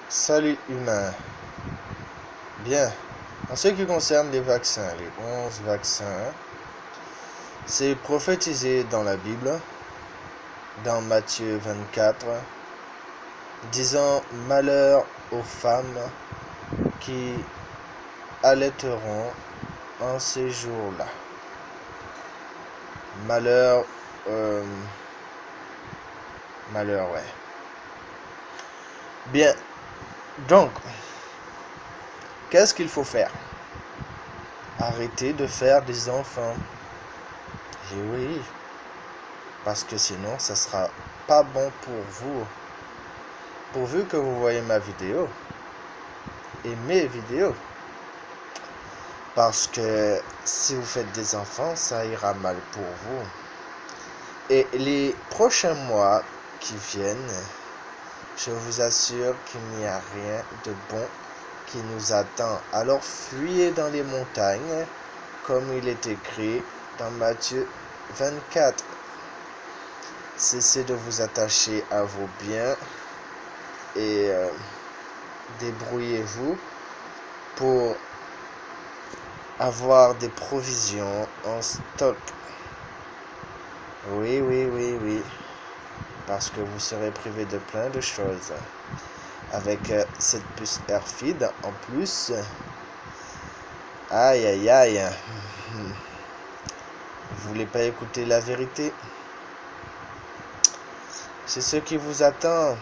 Salut humain. Bien. En ce qui concerne les vaccins, les 11 vaccins, c'est prophétisé dans la Bible, dans Matthieu 24, disant malheur aux femmes qui allaiteront en ces jours-là. Malheur, malheur, ouais. Bien. Donc, qu'est-ce qu'il faut faire? Arrêter de faire des enfants. Et oui, parce que sinon, ça sera pas bon pour vous. Pourvu que vous voyez ma vidéo et mes vidéos. Parce que si vous faites des enfants, ça ira mal pour vous. Et les prochains mois qui viennent, je vous assure qu'il n'y a rien de bon qui nous attend. Alors fuyez dans les montagnes, comme il est écrit dans Matthieu 24. Cessez de vous attacher à vos biens et débrouillez-vous pour avoir des provisions en stock. Oui, oui, oui, oui. Parce que vous serez privé de plein de choses. Avec cette puce AirFeed en plus. Aïe, aïe, aïe. Vous voulez pas écouter la vérité? C'est ce qui vous attend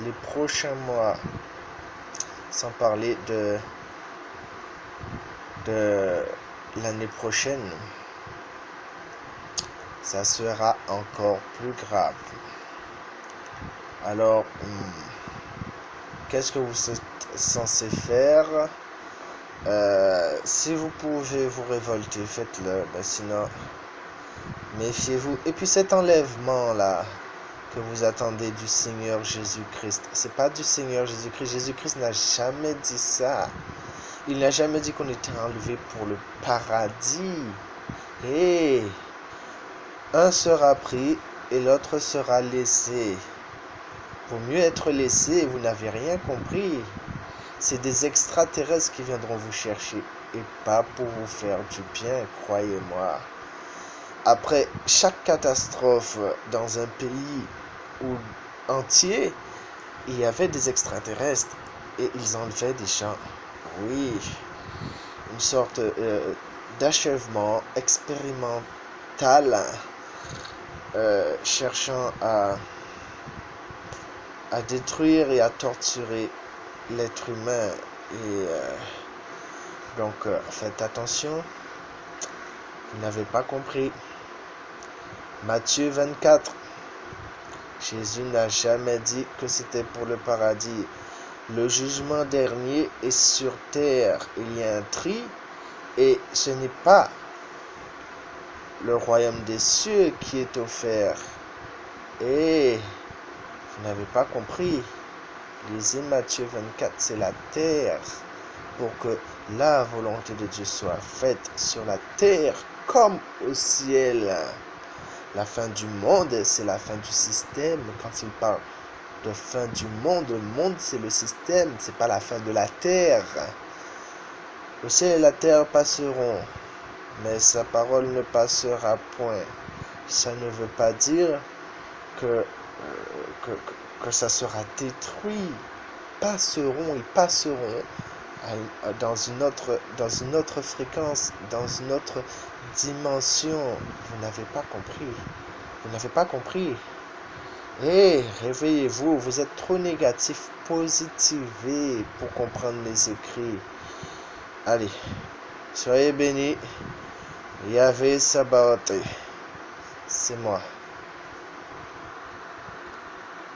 les prochains mois. Sans parler de l'année prochaine. Ça sera encore plus grave. Alors, qu'est-ce que vous êtes censé faire? Si vous pouvez vous révolter, faites-le. Sinon, méfiez-vous. Et puis cet enlèvement-là que vous attendez du Seigneur Jésus-Christ, c'est pas du Seigneur Jésus-Christ. Jésus-Christ n'a jamais dit ça. Il n'a jamais dit qu'on était enlevé pour le paradis. Et un sera pris et l'autre sera laissé. Pour mieux être laissé, vous n'avez rien compris. C'est des extraterrestres qui viendront vous chercher et pas pour vous faire du bien, croyez-moi. Après chaque catastrophe dans un pays entier, il y avait des extraterrestres et ils enlevaient des gens. Oui, une sorte d'achèvement expérimental cherchant à détruire et à torturer l'être humain. Et donc faites attention, vous n'avez pas compris. Matthieu 24, Jésus n'a jamais dit que c'était pour le paradis. Le jugement dernier est sur terre. Il y a un tri et ce n'est pas le royaume des cieux qui est offert. Et vous n'avez pas compris. Lisez Matthieu 24, c'est la terre pour que la volonté de Dieu soit faite sur la terre comme au ciel. La fin du monde, c'est la fin du système. Quand il parle de fin du monde, le monde c'est le système, c'est pas la fin de la terre. Le ciel et la terre passeront, mais sa parole ne passera point. Ça ne veut pas dire que ça sera détruit. Ils passeront dans une autre fréquence, dans une autre dimension. Vous n'avez pas compris. Vous n'avez pas compris. Hé, réveillez-vous, vous êtes trop négatif, positivez pour comprendre les écrits. Allez, soyez bénis. Yahvé Sabaoth, c'est moi.